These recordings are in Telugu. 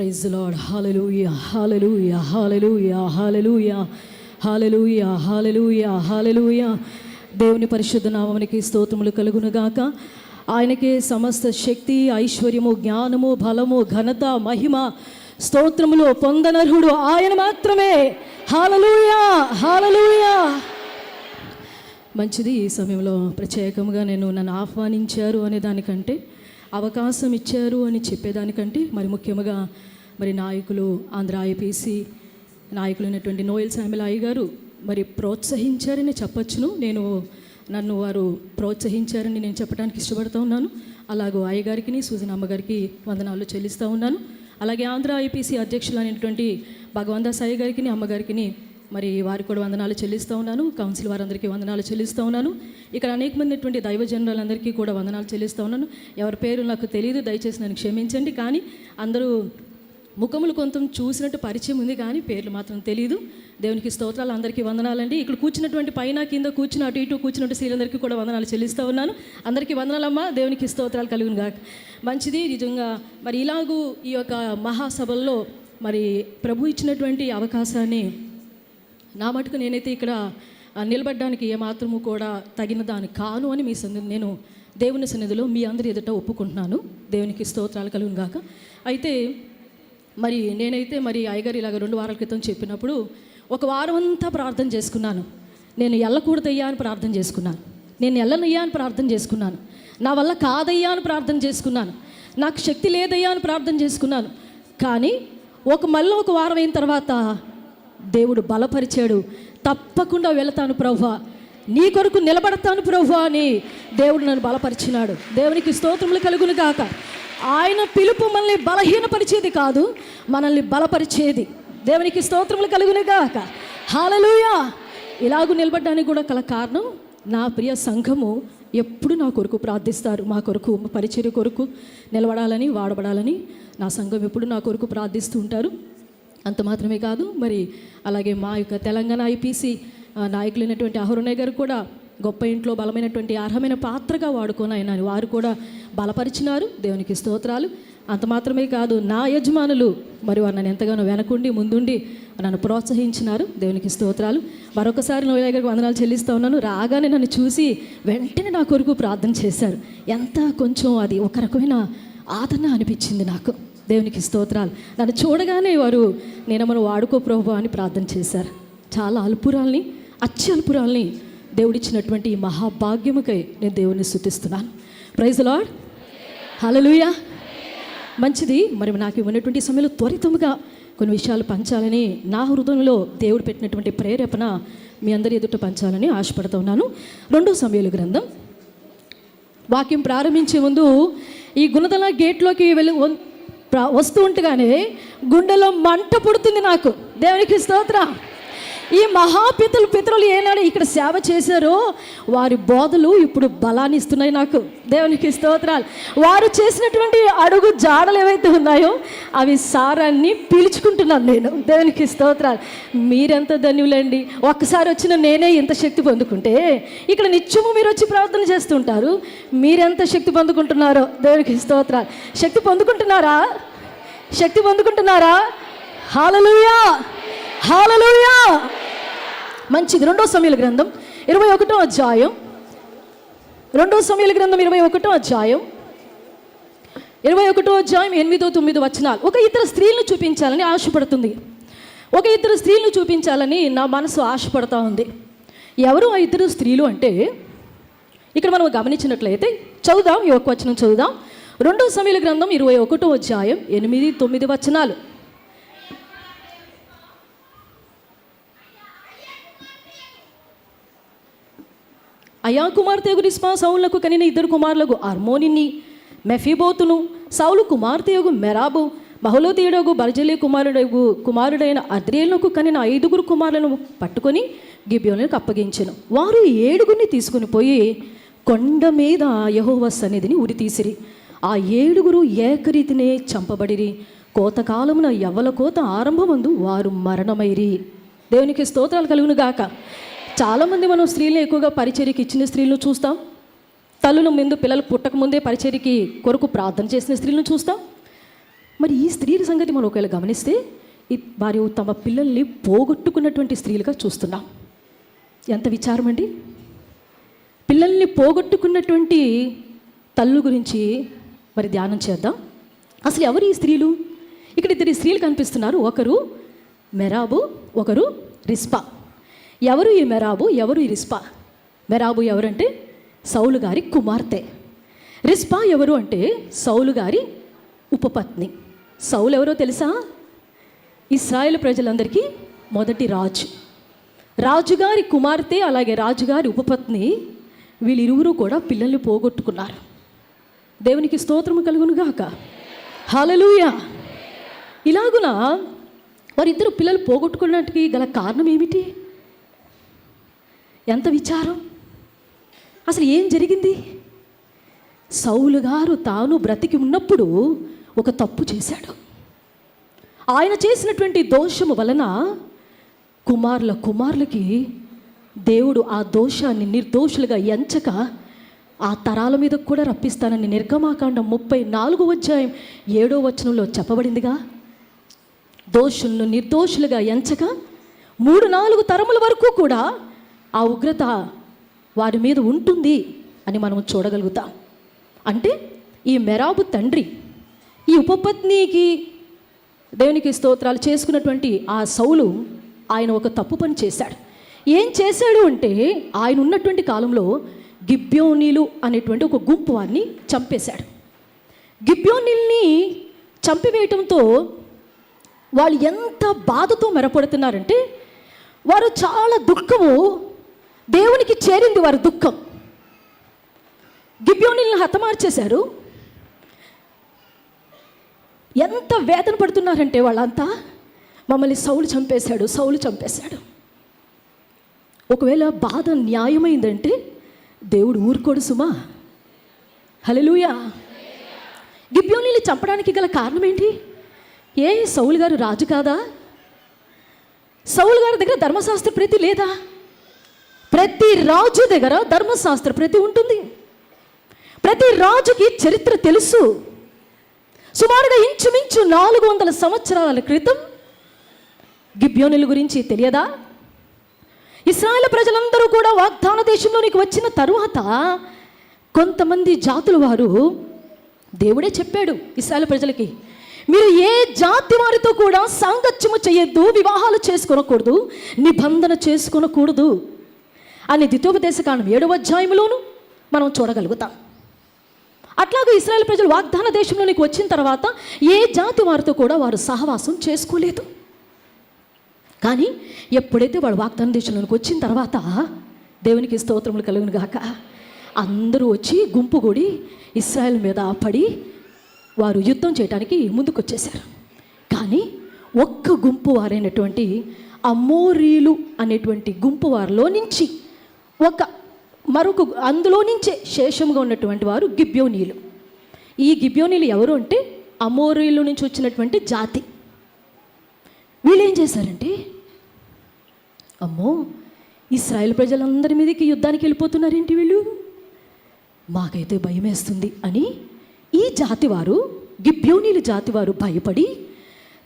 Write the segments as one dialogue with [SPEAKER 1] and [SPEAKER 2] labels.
[SPEAKER 1] Praise the Lord. Hallelujah, hallelujah, hallelujah, hallelujah, hallelujah, hallelujah, hallelujah. దేవుని పరిశుద్ధ నామమునికి స్తోత్రములు కలుగునుగాక. ఆయనకే సమస్త శక్తి, ఐశ్వర్యము, జ్ఞానము, బలము, ఘనత, మహిమ, స్తోత్రములు పొందనర్హుడు ఆయన మాత్రమే. హల్లెలూయా, హల్లెలూయా. మంచిది. ఈ సమయంలో ప్రత్యేకంగా నన్ను ఆహ్వానించారు అనే దానికంటే, అవకాశం ఇచ్చారు అని చెప్పేదానికంటే, మరి ముఖ్యంగా మరి నాయకులు, ఆంధ్ర ఐపీసీ నాయకులైనటువంటి నోయల్ శామ్యుల్ అయ్య గారు మరి ప్రోత్సహించారని చెప్పచ్చును. నన్ను వారు ప్రోత్సహించారని నేను చెప్పడానికి ఇష్టపడుతూ ఉన్నాను. అలాగూ అయ్యగారికి, సూజన్ అమ్మగారికి వందనాలు చెల్లిస్తూ ఉన్నాను. అలాగే ఆంధ్ర ఐపీసీ అధ్యక్షులైనటువంటి భగవందాస్ అయ్య గారికి, అమ్మగారికి మరి వారికి కూడా వందనాలు చెల్లిస్తూ ఉన్నాను. కౌన్సిల్ వారందరికీ వందనాలు చెల్లిస్తూ ఉన్నాను. ఇక్కడ అనేక మంది దైవజనులందరికీ కూడా వందనాలు చెల్లిస్తూ ఉన్నాను. ఎవరి పేరు నాకు తెలియదు, దయచేసి నన్ను క్షమించండి. కానీ అందరూ ముఖములు కొంత చూసినట్టు పరిచయం ఉంది, కానీ పేర్లు మాత్రం తెలియదు. దేవునికి స్తోత్రాలు, అందరికీ వందనాలండి. ఇక్కడ కూర్చున్నటువంటి పైన కింద కూర్చున్న అటు ఇటు కూర్చున్నట్టు స్త్రీలందరికీ కూడా వందనాలు చెల్లిస్తూ ఉన్నాను. అందరికీ వందనాలమ్మా. దేవునికి స్తోత్రాలు కలుగును గాక. మంచిది. నిజంగా మరి ఇలాగూ ఈ యొక్క మహాసభల్లో మరి ప్రభు ఇచ్చినటువంటి అవకాశాన్ని నా మటుకు నేనైతే ఇక్కడ నిలబడడానికి ఏమాత్రము కూడా తగిన దాని కాను అని నేను దేవుని సన్నిధిలో మీ అందరి ఎదుట ఒప్పుకుంటున్నాను. దేవునికి స్తోత్రాలు కలుగును గాక. అయితే మరి నేనైతే మరి అయ్యగారు ఇలాగ 2 వారాల క్రితం చెప్పినప్పుడు ఒక వారం అంతా ప్రార్థన చేసుకున్నాను. నేను ఎల్లకూడదయ్యా అని ప్రార్థన చేసుకున్నాను. నేను ఎల్లనయ్యా అని ప్రార్థన చేసుకున్నాను. నా వల్ల కాదయ్యా అని ప్రార్థన చేసుకున్నాను. నాకు శక్తి లేదయ్యా అని ప్రార్థన చేసుకున్నాను. కానీ మళ్ళీ ఒక వారం అయిన తర్వాత దేవుడు బలపరిచాడు. తప్పకుండా వెళతాను ప్రభువా, నీ కొరకు నిలబడతాను ప్రభువా అని దేవుడు నన్ను బలపరిచినాడు. దేవునికి స్తోత్రములు కలుగును గాక. ఆయన పిలుపు మనల్ని బలహీనపరిచేది కాదు, మనల్ని బలపరిచేది. దేవునికి స్తోత్రములు కలుగును గాక. హల్లెలూయా. ఇలాగూ నిలబడడానికి కూడా గల కారణం, నా ప్రియ సంఘము ఎప్పుడు నా కొరకు ప్రార్థిస్తారు. మా కొరకు, పరిచర్య కొరకు నిలబడాలని, వాడబడాలని నా సంఘం ఎప్పుడు నా కొరకు ప్రార్థిస్తూ ఉంటారు. అంత మాత్రమే కాదు, మరి అలాగే మా యొక్క తెలంగాణ ఐపీసీ నాయకులైనటువంటి అహరోనయ్య గారు కూడా గొప్ప ఇంట్లో బలమైనటువంటి అర్హమైన పాత్రగా వాడుకొని ఆయన వారు కూడా బలపరిచినారు. దేవునికి స్తోత్రాలు. అంత మాత్రమే కాదు, నా యజమానులు మరి వారు నన్ను ఎంతగానో వెనకుండి ముందుండి నన్ను ప్రోత్సహించినారు. దేవునికి స్తోత్రాలు. మరొకసారి నోయల్ గారికి వందనాలు చెల్లిస్తూ ఉన్నాను. రాగానే నన్ను చూసి వెంటనే నా కొరకు ప్రార్థన చేశారు. ఎంత కొంచెం అది ఒక రకమైన ఆదరణ అనిపించింది నాకు. దేవునికి స్తోత్రాలు. నన్ను చూడగానే వారు నేనమ్మను వాడుకో ప్రభువా అని ప్రార్థన చేశారు. చాలా అల్పురాల్ని, అత్యల్పురాల్ని దేవుడిచ్చినటువంటి ఈ మహాభాగ్యముకై నేను దేవుని స్తుతిస్తున్నాను. Praise the Lord. హల్లెలూయా. మంచిది. మరి నాకు ఉన్నటువంటి సమయంలో త్వరితముగా కొన్ని విషయాలు పంచాలని నా హృదయంలో దేవుడు పెట్టినటువంటి ప్రేరేపణ మీ అందరి ఎదుట పంచాలని ఆశపడుతూ ఉన్నాను. 2 సమూయేలు గ్రంథం వాక్యం ప్రారంభించే ముందు ఈ గుణదల గేట్లోకి వస్తూ ఉంటగానే గుండెలో మంట పుడుతుంది నాకు. దేవునికి స్తోత్రం. ఈ పితరులు ఏనాడు ఇక్కడ సేవ చేశారో వారి బోధలు ఇప్పుడు బలాన్ని ఇస్తున్నాయి నాకు. దేవునికి స్తోత్రాలు. వారు చేసినటువంటి అడుగు జాడలు ఏవైతే ఉన్నాయో అవి సారాన్ని పీల్చుకుంటున్నాను నేను. దేవునికి స్తోత్రాలు. మీరెంత ధన్యులండి. ఒక్కసారి వచ్చిన నేనే ఇంత శక్తి పొందుకుంటే, ఇక్కడ నిత్యము మీరు వచ్చి ప్రార్థన చేస్తుంటారు. మీరెంత శక్తి పొందుకుంటున్నారో. దేవునికి స్తోత్రాలు. శక్తి పొందుకుంటున్నారా? శక్తి పొందుకుంటున్నారా? హల్లెలూయా, హల్లెలూయా. మంచిది. 2 సమూయేలు గ్రంథం 21వ అధ్యాయం. 2 సమూయేలు గ్రంథం 21వ అధ్యాయం 8-9 వచనాలు. ఒక ఇద్దరు స్త్రీలను చూపించాలని ఆశపడుతుంది. ఒక ఇద్దరు స్త్రీలను చూపించాలని నా మనసు ఆశపడతా ఉంది. ఎవరు ఆ ఇద్దరు స్త్రీలు అంటే, ఇక్కడ మనం గమనించినట్లయితే చదువుదాం. ఈ ఒక్క వచనం చదువుదాం. 2 సమూయేలు గ్రంథం 21వ అధ్యాయం 8-9 వచనాలు. అయా కుమార్తెయగు రిస్పా సౌలునకు కనిన 2 కుమారులకు అర్మోనిని, మెఫీబోతును. సౌలు కుమార్తెయగు మెరాబు బహుళోతీయుడగు బర్జిల్లీ కుమారుడైన అద్రియేలునకు కనిన 5 కుమారులను పట్టుకొని గిబియోనులకు అప్పగించెను. వారు 7 తీసుకుని పోయి కొండ మీద యెహోవా సన్నిధిని ఉరితీసిరి. ఆ 7 ఏకరీతినే చంపబడిరి. కోతకాలమున యవ్వల కోత ఆరంభమందు వారు మరణమైరి. దేవునికి స్తోత్రాలు కలుగును గాక. చాలామంది మనం స్త్రీలను ఎక్కువగా పరిచర్యకి ఇచ్చిన స్త్రీలను చూస్తాం. తల్లుల ముందు పిల్లలు పుట్టకముందే పరిచర్యకి కొరకు ప్రార్థన చేసిన స్త్రీలను చూస్తాం. మరి ఈ స్త్రీల సంగతి మనం ఒకవేళ గమనిస్తే వారు తమ పిల్లల్ని పోగొట్టుకున్నటువంటి స్త్రీలుగా చూస్తున్నాం. ఎంత విచారం అండి. పిల్లల్ని పోగొట్టుకున్నటువంటి తల్లు గురించి మరి ధ్యానం చేద్దాం. అసలు ఎవరు ఈ స్త్రీలు? ఇక్కడ ఇద్దరు స్త్రీలు కనిపిస్తున్నారు. ఒకరు మెరాబు, ఒకరు రిస్పా. ఎవరు ఈ మెరాబు, ఎవరు ఈ రిస్పా? మెరాబు ఎవరంటే సౌలు గారి కుమార్తె. రిస్పా ఎవరు అంటే సౌలు గారి ఉపపత్ని. సౌలు ఎవరో తెలుసా? ఇశ్రాయేలు ప్రజలందరికీ మొదటి రాజు. రాజుగారి కుమార్తె, అలాగే రాజుగారి ఉపపత్ని, వీళ్ళిరువురు కూడా పిల్లల్ని పోగొట్టుకున్నారు. దేవునికి స్తోత్రము కలుగును గాక. హల్లెలూయా. ఇలాగున వారిద్దరు పిల్లలు పోగొట్టుకున్నట్టుకి గల కారణం ఏమిటి? ఎంత విచారం. అసలు ఏం జరిగింది? సౌలు గారు తాను బ్రతికి ఉన్నప్పుడు ఒక తప్పు చేశాడు. ఆయన చేసినటువంటి దోషము వలన కుమారులకి దేవుడు ఆ దోషాన్ని నిర్దోషులుగా ఎంచక ఆ తరాల మీద కూడా రప్పిస్తానని నిర్గమాకాండం 34:7 చెప్పబడిందిగా. దోషులను నిర్దోషులుగా ఎంచక 3-4 తరముల వరకు కూడా ఆ ఉగ్రత వారి మీద ఉంటుంది అని మనం చూడగలుగుతాం. అంటే ఈ మెరాబు తండ్రి ఈ ఉపపత్నికి దేవునికి స్తోత్రాలు చేసుకున్నటువంటి ఆ సౌలు, ఆయన ఒక తప్పు పని చేశాడు. ఏం చేశాడు అంటే ఆయన ఉన్నటువంటి కాలంలో గిబ్యోనీలు అనేటువంటి ఒక గుంపు వారిని చంపేశాడు. గిబ్యోనీల్ని చంపివేయటంతో వాళ్ళు ఎంత బాధతో మెరపడుతున్నారంటే వారు చాలా దుఃఖము దేవునికి చేరింది. వారి దుఃఖం. గిబ్యోనీలను హతమార్చేశారు. ఎంత వేదన పడుతున్నారంటే వాళ్ళంతా, మమ్మల్ని సౌలు చంపేశాడు. ఒకవేళ బాధ న్యాయమైందంటే దేవుడు ఊరుకోడు సుమా. హల్లెలూయా. గిబ్యోనీలు చంపడానికి గల కారణం ఏంటి? సౌలు గారు రాజు కాదా? సౌలు గారి దగ్గర ధర్మశాస్త్ర ప్రతి లేదా? ప్రతి రాజు దగ్గర ధర్మశాస్త్ర ప్రతి ఉంటుంది. ప్రతి రాజుకి చరిత్ర తెలుసు. సుమారుగా ఇంచుమించు 400 సంవత్సరాల క్రితం గిబ్యోనీల గురించి తెలియదా? ఇశ్రాయేలు ప్రజలందరూ కూడా వాగ్దాన దేశంలోనికి వచ్చిన తరువాత కొంతమంది జాతుల వారు, దేవుడే చెప్పాడు ఇశ్రాయేలు ప్రజలకి, మీరు ఏ జాతి వారితో కూడా సాంగత్యము చేయొద్దు, వివాహాలు చేసుకోనకూడదు, నిబంధన చేసుకోనకూడదు అని ద్వితీయోపదేశకాండం 7వ మనం చూడగలుగుతాం. అట్లాగే ఇశ్రాయేలు ప్రజలు వాగ్దాన దేశంలోనికి వచ్చిన తర్వాత ఏ జాతి వారితో కూడా వారు సహవాసం చేసుకోలేదు. కానీ ఎప్పుడైతే వాడు వాగ్దాన దేశంలోనికి వచ్చిన తర్వాత, దేవునికి స్తోత్రములు కలుగును గాక, అందరూ వచ్చి గుంపు కూడి ఇశ్రాయేలు మీద పడి వారు యుద్ధం చేయడానికి ముందుకొచ్చేశారు. కానీ ఒక్క గుంపు వారైనటువంటి అమోరీలు అనేటువంటి గుంపు వారిలో నుంచి అందులో నుంచే శేషముగా ఉన్నటువంటి వారు గిబ్యోనీలు. ఈ గిబ్యోనీలు ఎవరు అంటే అమోరీలు నుంచి వచ్చినటువంటి జాతి. వీళ్ళు ఏం చేశారంటే, అమ్మో ఇశ్రాయేలు ప్రజలందరి మీదకి యుద్ధానికి వెళ్ళిపోతున్నారేంటి వీళ్ళు, మాకైతే భయం వేస్తుంది అని ఈ జాతివారు, గిబ్యోనీలు జాతివారు భయపడి,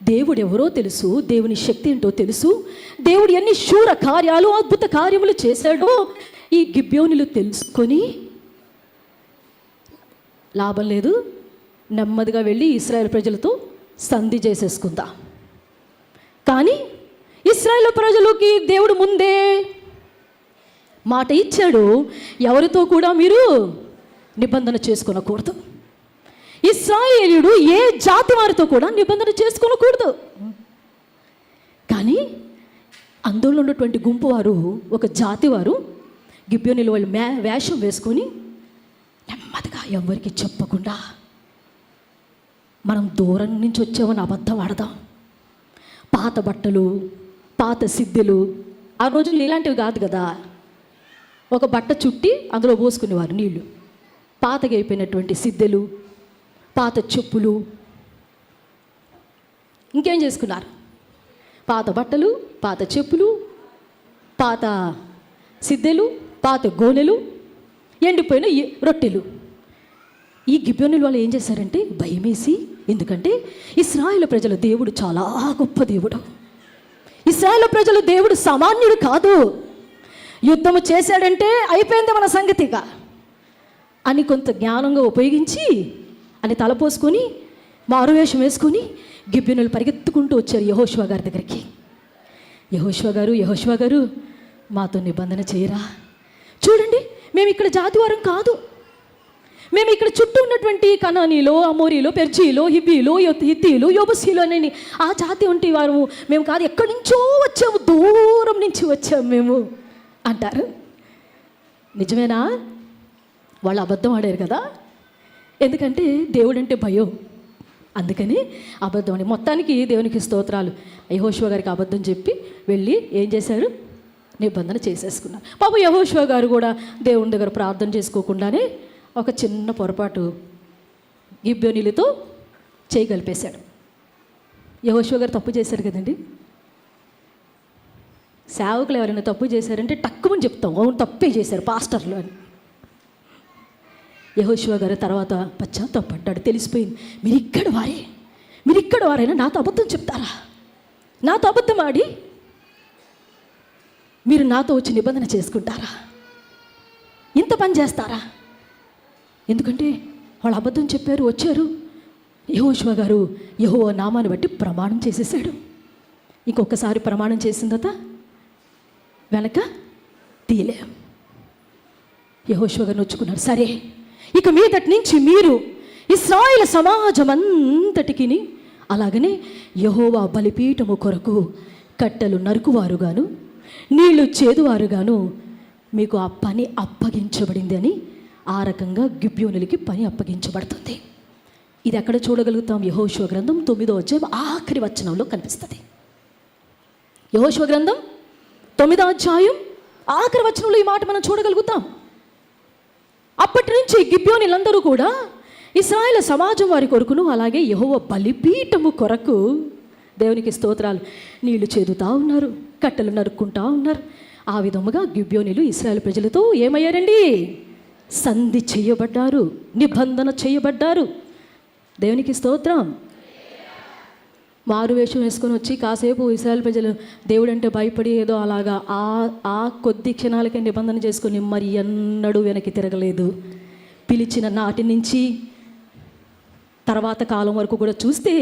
[SPEAKER 1] దేవుడు ఎవరో తెలుసు, దేవుని శక్తి ఏంటో తెలుసు, దేవుడు ఎన్ని శూర కార్యాలు అద్భుత కార్యములు చేశాడో ఈ గిబ్యోనీలు తెలుసుకొని, లాభం లేదు, నెమ్మదిగా వెళ్ళి ఇశ్రాయేలు ప్రజలతో సంధి చేసేసుకుందాం. కానీ ఇశ్రాయేలు ప్రజలకి దేవుడు ముందే మాట ఇచ్చాడు, ఎవరితో కూడా మీరు నిబంధన చేసుకొనకూడదు. ఇశ్రాయేలీయుడు ఏ జాతి వారితో కూడా నిబంధన చేసుకోనకూడదు. కానీ అందులో ఉన్నటువంటి గుంపు వారు, ఒక జాతి వారు, గిబ్యోనీలు వాళ్ళు వేషం వేసుకొని నెమ్మదిగా ఎవరికి చెప్పకుండా మనం దూరం నుంచి వచ్చామని అబద్ధం ఆడదాం. పాత బట్టలు, పాత సిద్ధులు, ఆ రోజుల్లో ఇలాంటివి కాదు కదా, ఒక బట్ట చుట్టి అందులో పోసుకునేవారు నీళ్లు. పాతగా అయిపోయినటువంటి సిద్ధులు, పాత చెప్పులు, ఇంకేం చేసుకున్నారు? పాత బట్టలు, పాత చెప్పులు, పాత సిద్ధెలు, పాత గోనెలు, ఎండిపోయిన రొట్టెలు. ఈ గిబ్యోనీలు వాళ్ళు ఏం చేశారంటే భయమేసి ఎందుకంటే ఇశ్రాయేలు ప్రజలు దేవుడు చాలా గొప్ప దేవుడు. ఇశ్రాయేలు ప్రజలు దేవుడు సామాన్యుడు కాదు. యుద్ధము చేశాడంటే అయిపోయింది మన సంగతిగా అని కొంత జ్ఞానంగా ఉపయోగించి అని తలపోసుకొని మారువేషం వేసుకొని గిబ్యోనీయులు పరిగెత్తుకుంటూ వచ్చారు యెహోషువ గారి దగ్గరికి. యెహోషువ గారు మాతో నిబంధన చేయరా? చూడండి, మేము ఇక్కడ జాతివారం కాదు. మేము ఇక్కడ చుట్టూ ఉన్నటువంటి కనానీలో, అమోరీలో, పెర్జీలో, హిబ్బీలో, హిత్తీలు, యోబుసీలు అని ఆ జాతి ఉంటే వారు మేము కాదు, ఎక్కడి నుంచో వచ్చాము, దూరం నుంచి వచ్చాము మేము అంటారు. నిజమేనా? వాళ్ళు అబద్ధం ఆడారు కదా, ఎందుకంటే దేవుడు అంటే భయం, అందుకని అబద్ధం అని. మొత్తానికి దేవునికి స్తోత్రాలు. యెహోషువ గారికి అబద్ధం చెప్పి వెళ్ళి ఏం చేశారు? నిబంధన చేసేసుకున్నారు. పాపం యెహోషువ గారు కూడా దేవుని దగ్గర ప్రార్థన చేసుకోకుండానే ఒక చిన్న పొరపాటు గిబ్యోనీలతో చేయగలిపేశాడు. యెహోషువ గారు తప్పు చేశారు కదండి. సేవకులు ఎవరైనా తప్పు చేశారంటే తక్కువని చెప్తాం, అవును తప్పే చేశారు పాస్టర్లు అని. యెహోషువ గారు తర్వాత పశ్చాత్తాపడ్డాడు. తెలిసిపోయింది, మీరు ఇక్కడ వారైనా నాతో అబద్ధం చెప్తారా? నాతో అబద్ధం ఆడి మీరు నాతో వచ్చి నిబంధన చేసుకుంటారా? ఇంత పని చేస్తారా? ఎందుకంటే వాళ్ళు అబద్ధం చెప్పారు, వచ్చారు. యెహోషువ గారు యెహోవా నామాన్ని బట్టి ప్రమాణం చేసేసాడు. ఇంకొకసారి ప్రమాణం చేసిన తర్వాత వెనక తీయలే. యెహోషువ గారు నొచ్చుకున్నారు. సరే, ఇక మీదటి నుంచి మీరు ఇశ్రాయేలు సమాజం అంతటికి అలాగనే యెహోవా బలిపీఠము కొరకు కట్టెలు నరుకువారుగాను నీళ్లు చేదువారుగాను మీకు ఆ పని అప్పగించబడింది అని ఆ రకంగా గిబ్యోనులకి పని అప్పగించబడుతుంది. ఇది ఎక్కడ చూడగలుగుతాం? యెహోషువ గ్రంథం 9వ అధ్యాయం ఆఖరి వచనంలో కనిపిస్తుంది. యెహోషువ గ్రంథం 9వ అధ్యాయం ఆఖరి వచనంలో ఈ మాట మనం చూడగలుగుతాం. అప్పటి నుంచి గిబ్యోనీలందరూ కూడా ఇశ్రాయేలు సమాజం వారి కొరకును అలాగే యెహోవా బలిపీఠము కొరకు దేవునికి స్తోత్రాలు నీళ్లు చేదుతా ఉన్నారు, కట్టెలు నరుక్కుంటా ఉన్నారు. ఆ విధముగా గిబ్యోనీలు ఇశ్రాయేలు ప్రజలతో ఏమయ్యారండి? సంధి చేయబడ్డారు, నిబంధన చేయబడ్డారు. దేవునికి స్తోత్రం. మారువేషం వేసుకొని వచ్చి కాసేపు ఇశ్రాయేలు ప్రజలు దేవుడు అంటే భయపడి ఏదో అలాగా ఆ కొద్ది క్షణాలకే నిబంధన చేసుకొని మరి ఎన్నడూ వెనక్కి తిరగలేదు. పిలిచిన నాటి నుంచి తర్వాత కాలం వరకు కూడా చూస్తే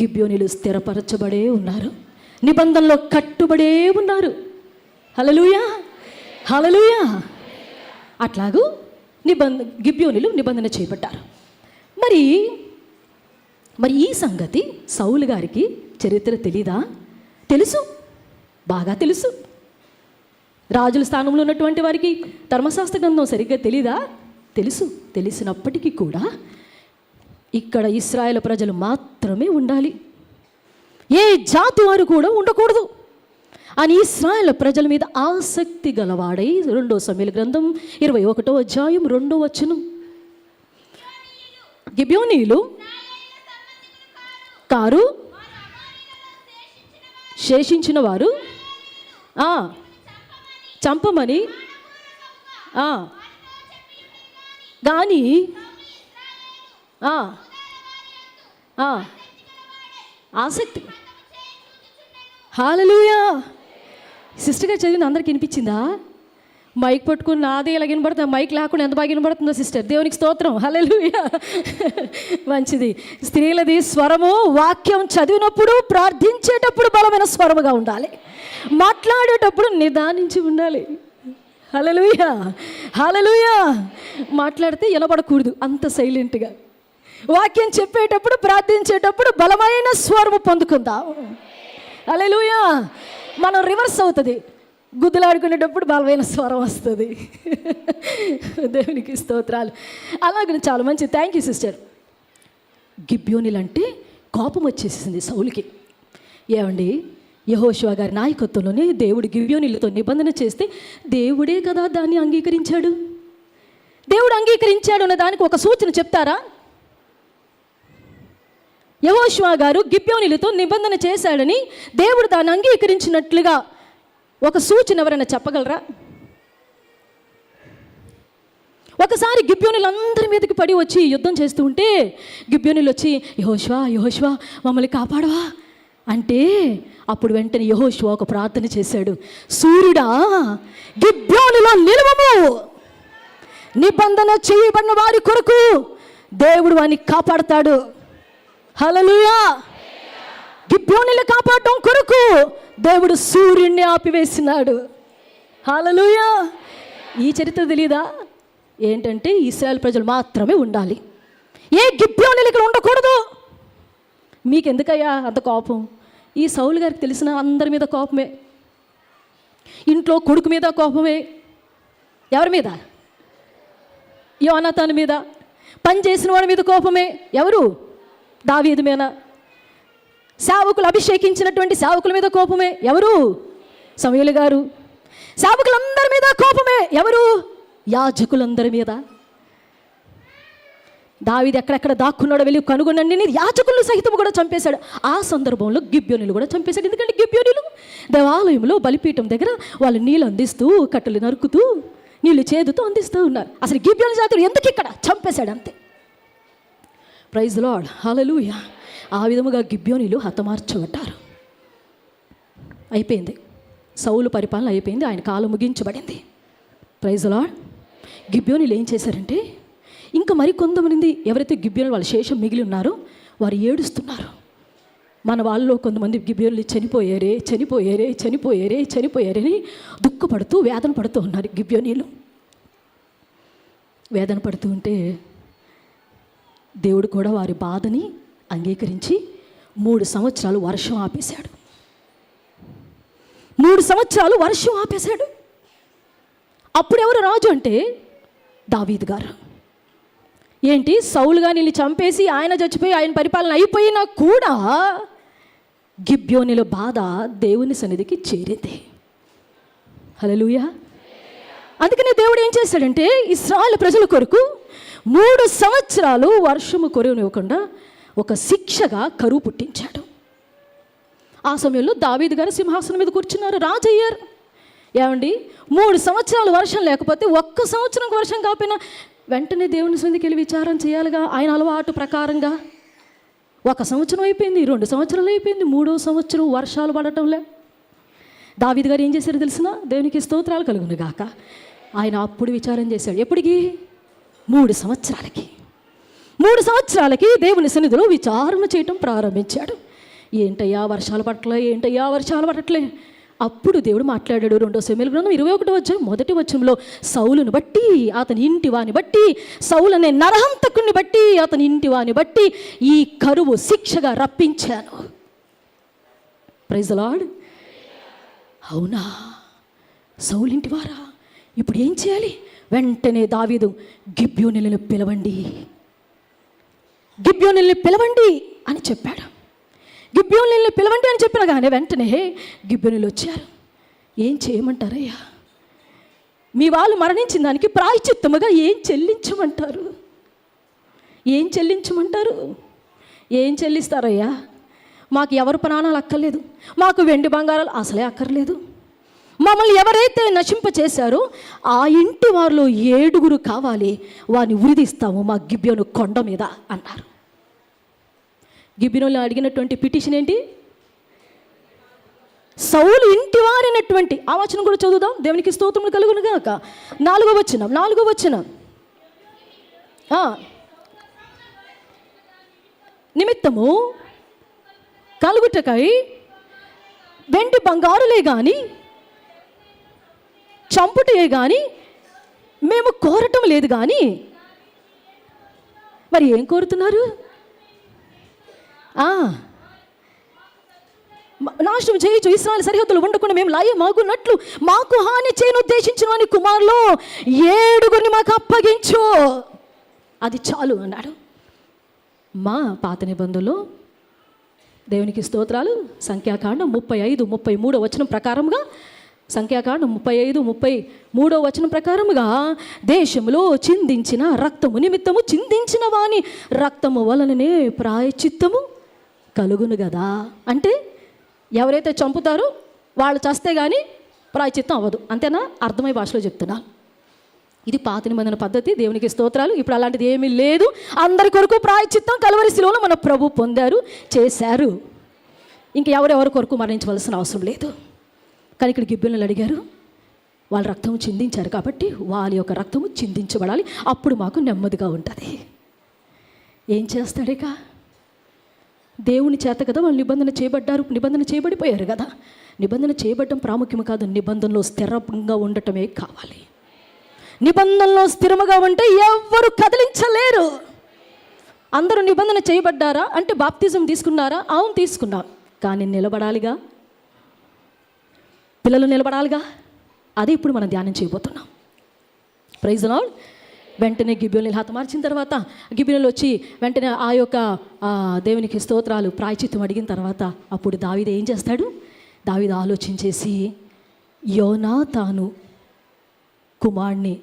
[SPEAKER 1] గిబ్యోనీలు స్థిరపరచబడే ఉన్నారు, నిబంధనలో కట్టుబడే ఉన్నారు. హల్లెలూయా, హల్లెలూయా. అట్లాగూ గిబ్యోనీలు నిబంధన చేయబడ్డారు. మరి ఈ సంగతి సౌలు గారికి చరిత్ర తెలీదా? తెలుసు, బాగా తెలుసు. రాజుల స్థానంలో ఉన్నటువంటి వారికి ధర్మశాస్త్ర గ్రంథం సరిగ్గా తెలీదా? తెలుసు. తెలిసినప్పటికీ కూడా ఇక్కడ ఇశ్రాయేలు ప్రజలు మాత్రమే ఉండాలి, ఏ జాతి వారు కూడా ఉండకూడదు అని ఇశ్రాయేలు ప్రజల మీద ఆసక్తి గలవాడై 2 సమూయేలు గ్రంథం 21వ అధ్యాయం 2వ వచనం, గిబ్యోనీయులు కారు శేషించిన వారు చంపమని కానీ ఆసక్తి. హల్లెలూయా. సిస్టర్ గారు చదివింది అందరికి వినిపించిందా? మైక్ పట్టుకుని నాదే ఇలా వినపడుతుంది, మైక్ లేకుండా ఎంత బాగా వినపడుతుందో సిస్టర్. దేవునికి స్తోత్రం. హల్లెలూయా. మంచిది. స్త్రీలది స్వరము వాక్యం చదివినప్పుడు ప్రార్థించేటప్పుడు బలమైన స్వరముగా ఉండాలి, మాట్లాడేటప్పుడు నిదానించి ఉండాలి. హల్లెలూయా, హల్లెలూయా. మాట్లాడితే వినపడకూడదు అంత సైలెంట్గా. వాక్యం చెప్పేటప్పుడు ప్రార్థించేటప్పుడు బలమైన స్వరము పొందుకుందాం. హల్లెలూయా. మనం రివర్స్ అవుతుంది, గుద్దులాడుకునేటప్పుడు బలమైన స్వరం వస్తుంది. దేవునికి స్తోత్రాలు. అలాగే చాలా మంచి. Thank you sister. గిబ్యోనీలు అంటే కోపం వచ్చేసింది సౌలుకి. ఏమండి, యెహోషువ గారి నాయకత్వంలోనే దేవుడు గిబ్యోనీలతో నిబంధన చేస్తే దేవుడే కదా దాన్ని అంగీకరించాడు. దేవుడు అంగీకరించాడు అన్న దానికి ఒక సూచన చెప్తారా? యెహోషువ గారు గిబ్యోనీలతో నిబంధన చేశాడని దేవుడు దాన్ని అంగీకరించినట్లుగా ఒక సూచన ఎవరైనా చెప్పగలరా? ఒకసారి గిబ్యోనీలందరి మీదకి పడి వచ్చి యుద్ధం చేస్తూ ఉంటే గిబ్యోనీలు వచ్చి యెహోషువ యెహోషువ మమ్మల్ని కాపాడవా అంటే అప్పుడు వెంటనే యెహోషువ ఒక ప్రార్థన చేశాడు. సూర్యుడా గిబ్యోనులో నిలవము, నిబంధన చేయబడిన వారి కొరకు దేవుడు వారిని కాపాడతాడు. హల్లెలూయా. గిబ్యోనులు కాపాడటం కొరకు దేవుడు సూర్యుడిని ఆపివేసినాడు. హల్లెలూయా. ఈ చరిత్ర తెలీదా? ఏంటంటే ఇశ్రాయేల్ ప్రజలు మాత్రమే ఉండాలి, ఏ గిబ్యోనులు ఇక్కడ ఉండకూడదు. మీకెందుకయ్యా అంత కోపం? ఈ సౌలు గారికి తెలిసిన అందరి మీద కోపమే, ఇంట్లో కొడుకు మీద కోపమే. ఎవరి మీద? యోనాతాను మీద. పని చేసిన వాడి మీద కోపమే. ఎవరు? దావీదు మీద. సేవకులు అభిషేకించినటువంటి సేవకుల మీద కోపమే. ఎవరు? సమూయేలు గారు. సేవకులందరి మీద కోపమే. ఎవరు? యాజకులందరి మీద. దావీదు ఎక్కడెక్కడ దాక్కున్నాడో వెళ్ళి కనుగొనండి, యాజకులను సహితం కూడా చంపేశాడు. ఆ సందర్భంలో గిబ్యోనులు కూడా చంపేశాడు. ఎందుకంటే గిబ్యోనులు దేవాలయంలో బలిపీఠం దగ్గర వాళ్ళు నీళ్ళు అందిస్తూ, కట్టెలు నరుకుతూ, నీళ్ళు చేదుతూ అందిస్తూ ఉన్నారు. అసలు గిబ్యోను జాతులు ఎందుకు ఇక్కడ చంపేశాడు అంతే. Praise Lord. హల్లెలూయా. ఆ విధముగా గిబ్యోనీలు హతమార్చబడ్డారు. అయిపోయింది, సౌలు పరిపాలన అయిపోయింది, ఆయన కాలం ముగించబడింది. Praise lord. గిబ్యోనీలు ఏం చేశారంటే, ఇంకా మరి కొంతమంది ఎవరైతే గిబ్యోనులు వాళ్ళ శేషం మిగిలి ఉన్నారో వారు ఏడుస్తున్నారు. మన వాళ్ళలో కొంతమంది గిబ్యోనులు చనిపోయారే చనిపోయారే చనిపోయారే చనిపోయారని దుఃఖపడుతూ వేదన పడుతూ ఉన్నారు. గిబ్యోనీలు వేదన పడుతూ ఉంటే దేవుడు కూడా వారి బాధని అంగీకరించి 3 సంవత్సరాలు వర్షం ఆపేశాడు. 3 సంవత్సరాలు వర్షం ఆపేశాడు. అప్పుడు ఎవరు రాజు అంటే దావీదు గారు. ఏంటి, సౌలుగా నీళ్ళు చంపేసి ఆయన చచ్చిపోయి ఆయన పరిపాలన అయిపోయినా కూడా గిబ్యోనుల బాధ దేవుని సన్నిధికి చేరింది. హల్లెలూయా. అందుకనే దేవుడు ఏం చేశాడంటే ఇశ్రాయేలు ప్రజల కొరకు 3 సంవత్సరాలు వర్షము కురవనివ్వకుండా ఒక శిక్షగా కరువు పుట్టించాడు. ఆ సమయంలో దావీదు గారు సింహాసనం మీద కూర్చున్నారు, రాజు అయ్యారు. ఏమండి, 3 సంవత్సరాలు వర్షం లేకపోతే, ఒక్క సంవత్సరం వర్షం కాకపోయినా వెంటనే దేవుని సన్నిధికి వెళ్ళి విచారం చేయాలిగా. ఆయన అలవాటు ప్రకారంగా 1 సంవత్సరం అయిపోయింది, 2 సంవత్సరాలు అయిపోయింది, 3వ సంవత్సరం వర్షాలు పడటంలే. దావీదు గారు ఏం చేశారు తెలిసిన? దేవునికి స్తోత్రాలు కలుగును గాక. ఆయన అప్పుడు విచారం చేశాడు. ఎప్పటికి? 3 సంవత్సరాలకి. 3 సంవత్సరాలకి దేవుని సన్నిధిలో విచారణ చేయటం ప్రారంభించాడు. ఏంటయ్యా వర్షాలు పడట్లే, ఏంటయ్యా వర్షాలు పడట్లే. అప్పుడు దేవుడు మాట్లాడాడు. 2వ సమూయేలు గ్రంథం 21వ అధ్యాయం 1వ వచనంలో, సౌలును బట్టి అతని ఇంటి వాని బట్టి, సౌలు అనే నరహంతకుని బట్టి అతని ఇంటి వాని బట్టి ఈ కరువు శిక్షగా రప్పించాను. Praise the Lord. అవునా, సౌలు ఇంటి వారా? ఇప్పుడు ఏం చేయాలి? వెంటనే దావీదు గిబ్యోనులను పిలవండి, గిబ్యోనులను పిలవండి అని చెప్పాడు. గిబ్యోనులను పిలవండి అని చెప్పిన కానీ వెంటనే గిబ్యోనులు వచ్చారు. ఏం చేయమంటారయ్యా? మీ వాళ్ళు మరణించిన దానికి ప్రాయశ్చిత్తముగా ఏం చెల్లించమంటారు? ఏం చెల్లించమంటారు? ఏం చెల్లిస్తారయ్యా? మాకు ఎవరు ప్రాణాలు అక్కర్లేదు, మాకు వెండి బంగారాలు అసలే అక్కర్లేదు. మమ్మల్ని ఎవరైతే నశింప చేశారో ఆ ఇంటి వారిలో 7 కావాలి, వారిని ఉరిదిస్తాము మా గిబ్యోను కొండ మీద అన్నారు. గిబ్యోనులు అడిగినటువంటి పిటిషన్ ఏంటి? సౌలు ఇంటి వారినటువంటి ఆ వచనం కూడా చదువుదాం. దేవునికి స్తోత్రములు కలుగును గాక. 4వ వచనం. నిమిత్తము కలుగుటకై వెండి బంగారులే కానీ చంపుటే కానీ మేము కోరటం లేదు. కానీ మరి ఏం కోరుతున్నారు? నాశనం చేయొచ్చు, ఇశ్రాయేలు సరిహద్దులు ఉండకుండా మేము లయమాగున్నట్లు మాకు హాని చేయను ఉద్దేశించిన వాని కుమారులు 7 మాకు అప్పగించు, అది చాలు అన్నాడు. మా పాత నిబంధనలో దేవునికి స్తోత్రాలు సంఖ్యాకాండం 35, 33 వచనం ప్రకారంగా, సంఖ్యాకాండం 35, 33 వచనం ప్రకారముగా దేశంలో చిందించిన రక్తము నిమిత్తము చిందించిన వాని రక్తము వలననే ప్రాయశ్చిత్తము కలుగును కదా. అంటే ఎవరైతే చంపుతారో వాళ్ళు చస్తే కానీ ప్రాయశ్చిత్తం అవ్వదు. అంతేనా? అర్థమై భాషలో చెప్తున్నా. ఇది పాత నిబంధన పద్ధతి. దేవునికి స్తోత్రాలు. ఇప్పుడు అలాంటిది ఏమీ లేదు. అందరి కొరకు ప్రాయశ్చిత్తం కలువరి శిలువలో మన ప్రభు పొందారు, చేశారు. ఇంక ఎవరెవరి కొరకు మరణించవలసిన అవసరం లేదు. కానీ ఇక్కడ గిబ్బెలను అడిగారు, వాళ్ళ రక్తము చిందించారు కాబట్టి వాళ్ళ యొక్క రక్తము చిందించబడాలి, అప్పుడు మాకు నెమ్మదిగా ఉంటుంది. ఏం చేస్తాడిక? దేవుని చేత కదా వాళ్ళు నిబంధన చేయబడ్డారు, నిబంధన చేయబడిపోయారు కదా. నిబంధన చేయబడటం ప్రాముఖ్యం కాదు, నిబంధనలో స్థిరంగా ఉండటమే కావాలి. నిబంధనలో స్థిరముగా ఉంటే ఎవ్వరు కదిలించలేరు. అందరూ నిబంధన చేయబడ్డారా అంటే బాప్తిజం తీసుకున్నారా? అవును, తీసుకున్నాం. కానీ నిలబడాలిగా, పిల్లలు నిలబడాలిగా. అదే ఇప్పుడు మనం ధ్యానం చేయబోతున్నాం. Praise the Lord. వెంటనే గిబియోనులు హతమార్చిన తర్వాత గిబియోనులు వచ్చి వెంటనే ఆ యొక్క దేవునికి స్తోత్రాలు ప్రాయశ్చిత్తం అడిగిన తర్వాత అప్పుడు దావీదు ఏం చేస్తాడు? దావీదు ఆలోచించేసి యోనాతాను కుమారుణ్ణి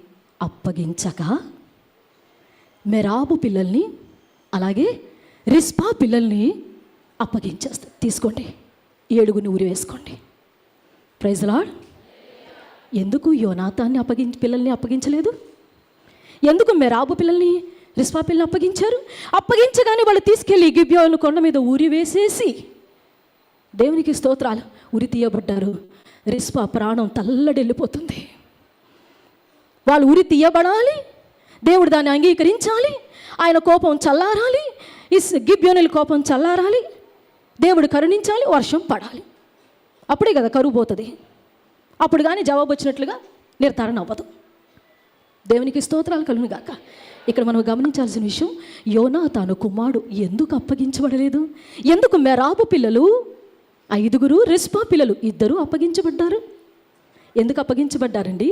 [SPEAKER 1] అప్పగించక మెరాబు పిల్లల్ని అలాగే రిస్పా పిల్లల్ని అప్పగించేస్తారు. తీసుకోండి, 7 ఊరి వేసుకోండి. Praise the Lord. ఎందుకు యోనాతాన్ని పిల్లల్ని అప్పగించలేదు? ఎందుకు మెరాబు పిల్లల్ని రిస్పా పిల్లల్ని అప్పగించారు? అప్పగించగానే వాళ్ళు తీసుకెళ్ళి గిబియోను కొండ మీద ఊరి వేసేసి, దేవునికి స్తోత్రాలు, ఉరి తీయబడ్డారు. రిస్పా ప్రాణం తల్లడెళ్ళిపోతుంది. వాళ్ళు ఉరి తీయబడాలి, దేవుడు దాన్ని అంగీకరించాలి, ఆయన కోపం చల్లారాలి, గిబియోనుల కోపం చల్లారాలి, దేవుడు కరుణించాలి, వర్షం పడాలి. అప్పుడే కదా కరువు పోతుంది. అప్పుడు కానీ జవాబు వచ్చినట్లుగా నిర్ధారణ అవ్వదు. దేవునికి స్తోత్రాలు కలుగును గాక. ఇక్కడ మనం గమనించాల్సిన విషయం, యోనాతాను కుమారుడు ఎందుకు అప్పగించబడలేదు? ఎందుకు మెరాబు పిల్లలు 5 రిస్పా పిల్లలు 2 అప్పగించబడ్డారు? ఎందుకు అప్పగించబడ్డారండి?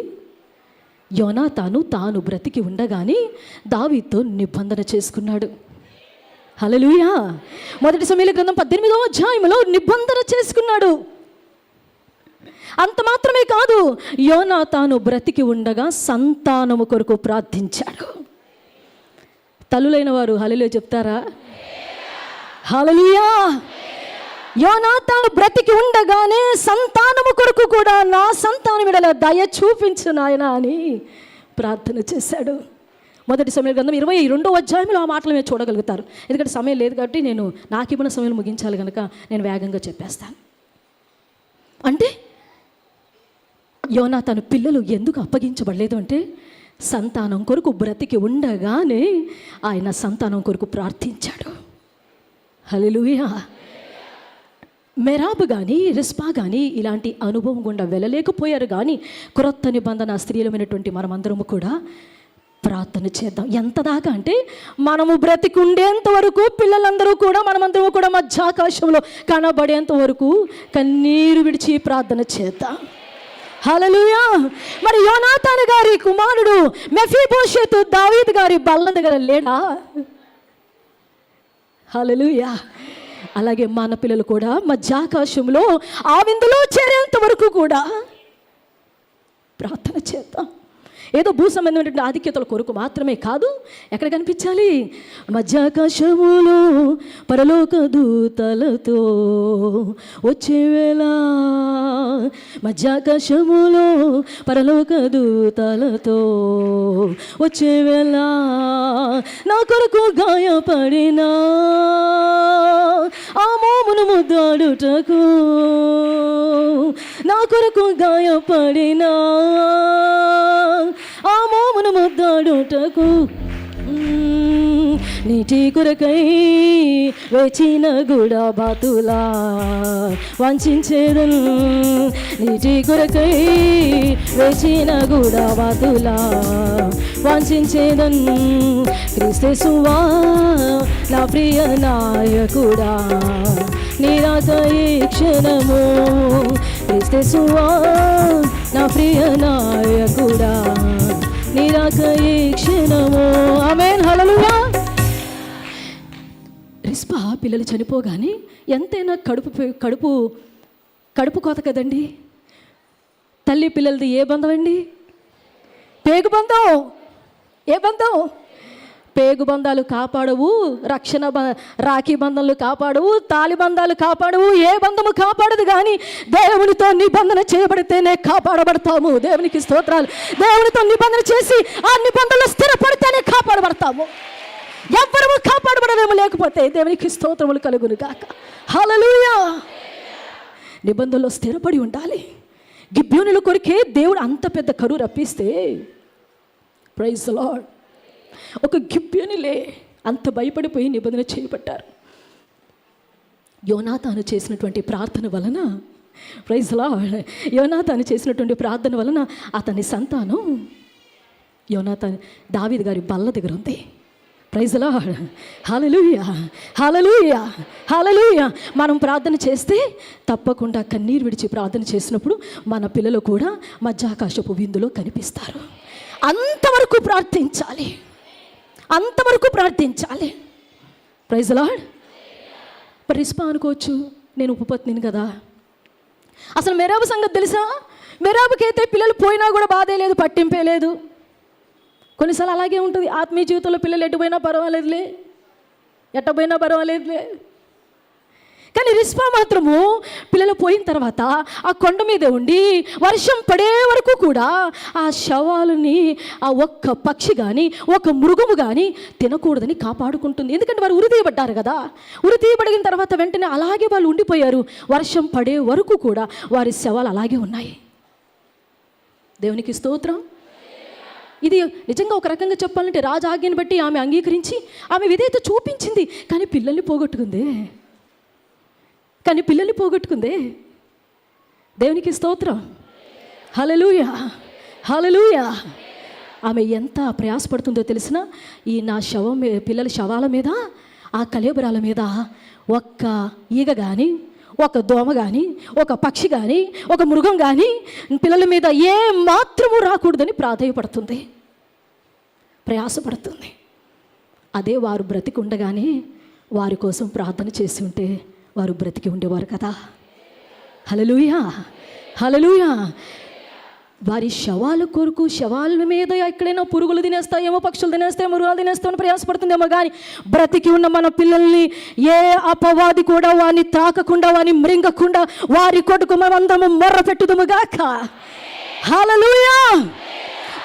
[SPEAKER 1] యోనాతాను తాను బ్రతికి ఉండగానే దావీదుతో నిబంధన చేసుకున్నాడు. హల్లెలూయా. 1 సమూయేలు గ్రంథం 18వ అధ్యాయంలో నిబంధన చేసుకున్నాడు. అంత మాత్రమే కాదు, యోనాతాను బ్రతికి ఉండగా సంతానము కొరకు ప్రార్థించాడు. తల్లులైన వారు హల్లెలూయా చెప్తారా? హల్లెలూయా. యోనాతాను బ్రతికి ఉండగానే సంతానము కొరకు కూడా నా సంతానం ఎడల దయ చూపించు నాయనా అని ప్రార్థన చేశాడు. 1 సమూయేలు గ్రంథం 22వ అధ్యాయంలో ఆ మాటలు మీరు చూడగలుగుతారు. ఎందుకంటే సమయం లేదు కాబట్టి నేను నాకు ఇవ్వన సమయం ముగించాలి కనుక నేను వేగంగా చెప్పేస్తాను. అంటే యోనాతాను పిల్లలు ఎందుకు అప్పగించబడలేదు అంటే సంతానం కొరకు బ్రతికి ఉండగానే ఆయన సంతానం కొరకు ప్రార్థించాడు. హల్లెలూయా. మెరాబు కానీ రిస్పా కానీ ఇలాంటి అనుభవం గుండా వెళ్ళలేకపోయారు. కానీ క్రొత్త నిబంధన స్త్రీలమైనటువంటి మనమందరము కూడా ప్రార్థన చేద్దాం. ఎంత దాకా అంటే మనము బ్రతికి ఉండేంత వరకు పిల్లలందరూ కూడా మనమందరము కూడా మధ్యాకాశంలో కనబడేంత వరకు కన్నీరు విడిచి ప్రార్థన చేద్దాం. హల్లెలూయా. మరి యోనాతాను గారి కుమారుడు మెఫీబోషెతు దావీదు గారి బల్ల దగ్గర లేడా? హల్లెలూయా. అలాగే మన పిల్లలు కూడా మధ్యాకాశంలో ఆ విందులో చేరేంత వరకు కూడా ప్రార్థన చేద్దాం. ఏదో భూ సంబంధమైనటువంటి ఆధిక్యతల కొరకు మాత్రమే కాదు. ఎక్కడ కనిపించాలి? మధ్యాకాశములో పరలోక దూతలతో వచ్చేవేళ, మధ్యాకాశములో పరలోక దూతలతో వచ్చేవేళ, నా కొరకు గాయపడినా ఆ మోమును ముద్దాడుటకు, నా కొరకు గాయపడినా ఆ మోమును ముద్దాడుటకు, నీటి కొరకై వేచిన గుడా బాతులా వంచేదన్, నీటి కొరకై వేచిన గుడా బాతులా వంచేదన్. క్రీస్తేసువా నా ప్రియ నాయకుడా, నీరాక ఈ క్షణము, క్రీస్తేసువా నా ప్రియ నాయకుడా, నీరాక ఈ క్షణము. ఆమేన్. హల్లెలూయా. రిస్పా పిల్లలు చనిపోగానే ఎంతైనా కడుపు కోత కదండి. తల్లి పిల్లలది ఏ బంధం అండి? పేగు బంధం. ఏ బంధం? పేగు బంధాలు కాపాడవు, రాఖీ బంధాలు కాపాడవు, తాలి బంధాలు కాపాడవు, ఏ బంధము కాపాడదు. కానీ దేవునితో నిబంధన చేయబడితేనే కాపాడబడతాము. దేవునికి స్తోత్రాలు. దేవునితో నిబంధన చేసి ఆ నిబంధనలో స్థిరపడితేనే కాపాడబడతాము. ఎవ్వరము కాపాడబడలేము, లేకపోతే దేవునికి స్తోత్రములు కలుగును గాక. హల్లెలూయా. నిబంధనలో స్థిరపడి ఉండాలి. గిబ్యోనుల కొరికే దేవుడు అంత పెద్ద కరువు రప్పిస్తే, ప్రైజ్ ది లార్డ్, ఒక గిబ్యోనులే అంత భయపడిపోయి నిబంధన చేయబడ్డారు. యోనాతాను చేసినటువంటి ప్రార్థన వలన, ప్రైజ్ ది లార్డ్, యోనాతాను చేసినటువంటి ప్రార్థన వలన అతని సంతానం యోనాతాను దావీదు గారి బల్ల దగ్గర ఉంది. Praise the Lord. Hallelujah, hallelujah, hallelujah. మనం ప్రార్థన చేస్తే తప్పకుండా కన్నీరు విడిచి ప్రార్థన చేసినప్పుడు మన పిల్లలు కూడా మధ్యాకాశపు విందులో కనిపిస్తారు. అంతవరకు ప్రార్థించాలి, అంతవరకు ప్రార్థించాలి. Praise the lord. మరి రిస్పా అనుకోవచ్చు, నేను ఉపపత్నిని కదా. అసలు మెరాబు సంగతి తెలుసా? మెరాబుకైతే పిల్లలు పోయినా కూడా బాధే లేదు, పట్టింపే లేదు. కొన్నిసార్లు అలాగే ఉంటుంది ఆత్మీయ జీవితంలో. పిల్లలు ఎటు పోయినా పర్వాలేదులే, ఎట్ట పోయినా పర్వాలేదులే. కానీ రిస్పా మాత్రము పిల్లలు పోయిన తర్వాత ఆ కొండ మీద ఉండి వర్షం పడే వరకు కూడా ఆ శవాలని ఆ ఒక్క పక్షి కానీ ఒక మృగము కానీ తినకూడదని కాపాడుకుంటుంది. ఎందుకంటే వారు ఉరితీయబడ్డారు కదా. ఉరితీయబడిన తర్వాత వెంటనే అలాగే వాళ్ళు ఉండిపోయారు. వర్షం పడే వరకు కూడా వారి శవాలు అలాగే ఉన్నాయి. దేవునికి స్తోత్రం. ఇది నిజంగా ఒక రకంగా చెప్పాలంటే రాజు ఆజ్ఞను బట్టి ఆమె అంగీకరించి ఆమె విధేయత చూపించింది. కానీ పిల్లల్ని పోగొట్టుకుందే. దేవునికి స్తోత్రం. హల్లెలూయా, హల్లెలూయా. ఆమె ఎంత ప్రయాసపడుతుందో తెలిసిన, ఈ నా పిల్లల శవాల మీద, ఆ కళేబరాల మీద ఒక్క ఈగ కానీ, ఒక దోమ కానీ, ఒక పక్షి కానీ, ఒక మృగం కానీ పిల్లల మీద ఏ మాత్రము రాకూడదని ప్రాధేయపడుతుంది, ప్రయాసపడుతుంది. అదే వారు బ్రతికి ఉండగానే వారి కోసం ప్రార్థన చేసి ఉంటే వారు బ్రతికి ఉండేవారు కదా. హల్లెలూయా, హల్లెలూయా. వారి శవాల కొరకు, శవాల మీద ఎక్కడైనా పురుగులు తినేస్తాయేమో, పక్షులు తినేస్తాయేమో, మృగాలు తినేస్తామని ప్రయాసపడుతుందేమో. కానీ బ్రతికి ఉన్న మన పిల్లల్ని ఏ అపవాది కూడా వారిని తాకకుండా, వారిని మృంగకుండా వారి కొడుకు మనమందరము మొర్ర పెట్టుదుము గాక. హల్లెలూయా.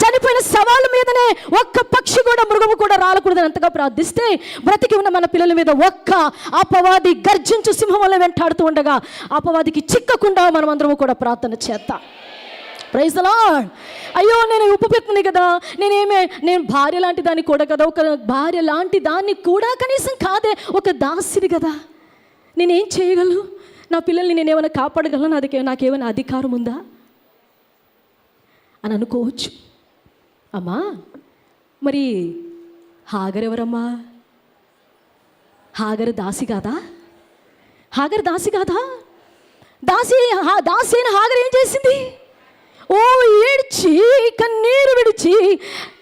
[SPEAKER 1] చనిపోయిన శవాల మీదనే ఒక్క పక్షి కూడా, మృగము కూడా రాలకూడదని అంతగా ప్రార్థిస్తే, బ్రతికి ఉన్న మన పిల్లల మీద ఒక్క అపవాది గర్జించు సింహం వల్ల వెంటాడుతూ ఉండగా అపవాదికి చిక్కకుండా మనమందరము కూడా ప్రార్థన చేద్దాం. Praise the lord. అయ్యో, నేను ఉపపత్ని కదా, నేను భార్య లాంటి దాన్ని కూడా కదా, ఒక భార్య లాంటి దాన్ని కూడా కనీసం కాదే, ఒక దాసిని కదా, నేనేం చేయగలను? నా పిల్లల్ని నేనేమైనా కాపాడగలను? నాకేమైనా అధికారం ఉందా అని అనుకోవచ్చు. అమ్మా, మరి హాగర్ ఎవరమ్మా? హాగర్ దాసి కాదా? హాగర్ దాసి కాదా? దాసి అయిన హాగర్ ఏం చేసింది? ఏడ్చి కన్నీరు విడిచి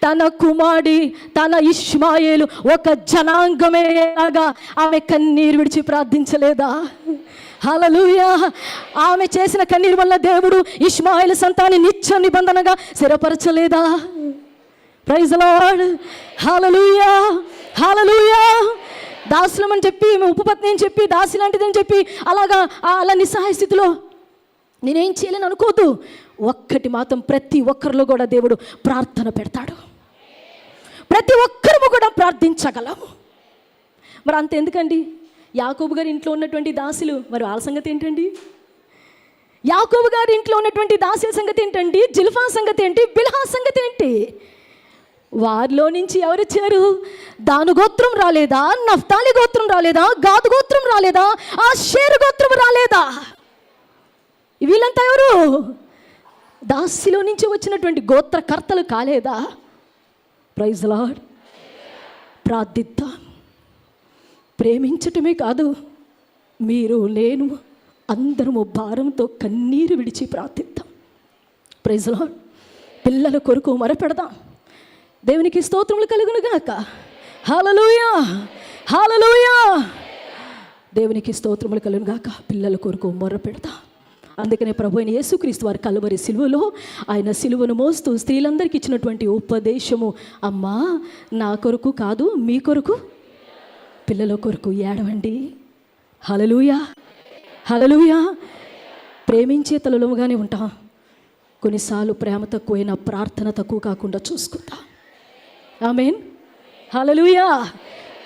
[SPEAKER 1] తన కుమారుడి, తన ఇష్మాయేలు ఒక జనాంగమేలాగా ఆమె కన్నీరు విడిచి ప్రార్థించలేదా? హల్లెలూయా. ఆమె చేసిన కన్నీరు వల్ల దేవుడు ఇష్మాయేలు సంతాన్ని నిత్య నిబంధనగా స్థిరపరచలేదా? Praise the Lord. Hallelujah, hallelujah. దాసులమని చెప్పి, ఉపపత్ని అని చెప్పి, దాసి లాంటిదని చెప్పి అలా నిస్సహాయ స్థితిలో నేనేం చేయలేను అనుకోదు. ఒక్కటి మాత్రం ప్రతి ఒక్కరిలో కూడా దేవుడు ప్రార్థన పెడతాడు. ప్రతి ఒక్కరము కూడా ప్రార్థించగలము. మరి అంత ఎందుకండి? యాకోబు గారి ఇంట్లో ఉన్నటువంటి దాసులు, మరి వాళ్ళ సంగతి ఏంటండి? యాకోబు గారి ఇంట్లో ఉన్నటువంటి దాసుల సంగతి ఏంటండి? జిల్ఫా సంగతి ఏంటి? బిల్హా సంగతి ఏంటి? వారిలో నుంచి ఎవరు వచ్చారు? దాను గోత్రం రాలేదా? నఫ్తాలి గోత్రం రాలేదా? గాదు గోత్రం రాలేదా? ఆషేరు గోత్రం రాలేదా? వీళ్ళంతా ఎవరు? దాసిలో నుంచి వచ్చినటువంటి గోత్రకర్తలు కాలేదా? Praise the Lord. ప్రార్థిద్దాం. ప్రేమించటమే కాదు, మీరు నేను అందరము భారంతో కన్నీరు విడిచి ప్రార్థిద్దాం. Praise the Lord. పిల్లల కొరకు మొరపెడదాం. దేవునికి స్తోత్రములు కలుగును గాక. హల్లెలూయా, హల్లెలూయా. దేవునికి స్తోత్రములు కలుగును గాక. పిల్లల కొరకు మొరపెడదాం. అందుకనే ప్రభు అయిన యేసుక్రీస్తు వారి కలువరి సిలువలో ఆయన సిలువను మోస్తూ స్త్రీలందరికీ ఇచ్చినటువంటి ఉపదేశము, అమ్మా నా కొరకు కాదు మీ కొరకు, పిల్లల కొరకు ఏడవండి. హల్లెలూయా, హల్లెలూయా. ప్రేమించే తలలోగానే ఉంటాం. కొన్నిసార్లు ప్రేమ తక్కువైనా ప్రార్థన తక్కువ కాకుండా చూసుకుందాం. ఆమేన్, హల్లెలూయా.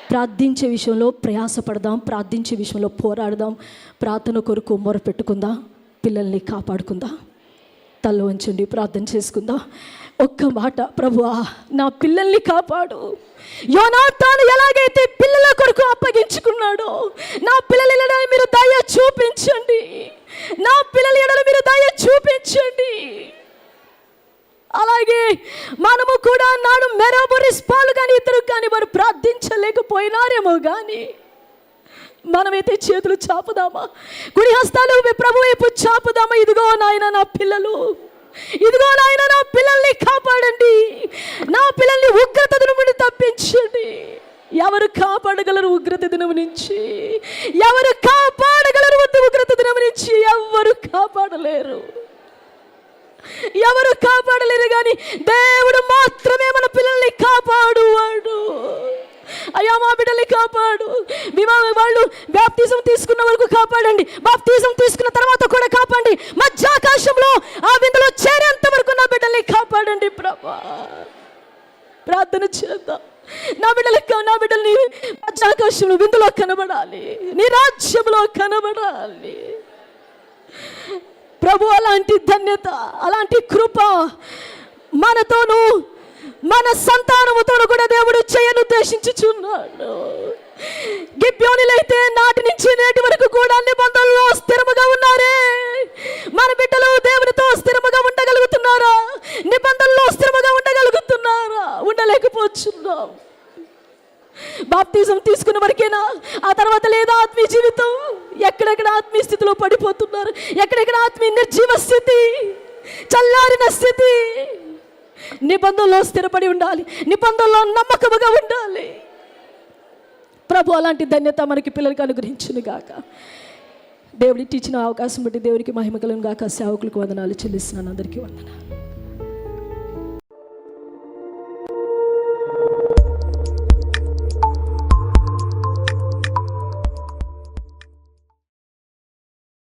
[SPEAKER 1] ప్రార్థించే విషయంలో ప్రయాసపడదాం, ప్రార్థించే విషయంలో పోరాడదాం, ప్రార్థన కొరకు మొరపెట్టుకుందాం, పిల్లల్ని కాపాడుకుందాం. తల వంచండి, ప్రార్థన చేసుకుందాం. ఒక్క మాట, ప్రభువా నా పిల్లల్ని కాపాడు. యోనాతాను ఎలాగైతే పిల్లల కొరకు అప్పగించుకున్నాడో, నా పిల్లల ఎడల మీరు దయ చూపించండి, నా పిల్లల ఎడల మీరు దయ చూపించండి. అలాగే మనము కూడా నాడు మెరాబు రిస్పాలు కానీ ఇద్దరు కానీ వారు ప్రార్థించలేకపోయినారేమో కానీ మనమైతే చేతులు చాపుదామా, కుడి హస్తాలు ప్రభు వైపు చాపుదామా. ఇదిగో నాయన నా పిల్లలు, ఇదిగో నాయన నా పిల్లల్ని కాపాడండి, నా పిల్లల్ని ఉగ్రత దినం నుండి తప్పించండి. ఎవరు కాపాడగలరు ఉగ్రత దినం నుంచి? ఎవరు కాపాడగలరు ఉగ్రత దినం నుంచి? ఎవరు కాపాడలేరు, ఎవరు కాపాడలేరు. కానీ దేవుడు మాత్రమే మన పిల్లల్ని కాపాడువాడు. అయ్యా మా బిడ్డల్ని కాపాడు. వాళ్ళు బాప్తిజం తీసుకున్న వరకు కాపాడండి, బాప్తిజం తీసుకున్న తర్వాత కూడా కాపాడండి, మధ్యాకాశంలో ఆ విందులో చేరేంత వరకు నా బిడ్డల్ని కాపాడండి ప్రభా. ప్రార్థన చేద్దాం. నా బిడ్డల్ని మధ్యాకాశంలో విందులో కనబడాలి, నీ రాజ్యంలో కనబడాలి ప్రభు. అలాంటి ధన్యత, అలాంటి కృప మనతోనూ మన సంతానముతోను కూడా దేవుడు చేయనుద్దేశించుచున్నాడు. గిబ్యోనులైతే నాటి నుంచి నేటి వరకు కూడా నిబంధనలో స్థిరముగా ఉన్నారే. మన బిడ్డలు దేవునితో స్థిరముగా ఉండగలుగుతున్నారా? నిబంధనలో స్థిరముగా ఉండగలుగుతున్నారా? ఉండలేకపోతున్నాం. బాప్తిజం తీసుకున్న వరకేనా? ఆ తర్వాత లేదా ఆత్మీయ జీవితం? ఎక్కడెక్కడ ఆత్మీయ స్థితిలో పడిపోతున్నారు, ఎక్కడెక్కడ ఆత్మీయ నిర్జీవ స్థితి, చల్లారిన స్థితి. నిబంధనలో స్థిరపడి ఉండాలి, నిబంధనలో నమ్మకముగా ఉండాలి. ప్రభు అలాంటి ధన్యత మనకి పిల్లలకి అనుగ్రహించును గాక. దేవుడి ఇచ్చిన అవకాశం బట్టి దేవుడికి మహిమ కలుగును గాక. సేవకులకు వందనాలు చెల్లిస్తున్నాను. అందరికీ వందనాలు.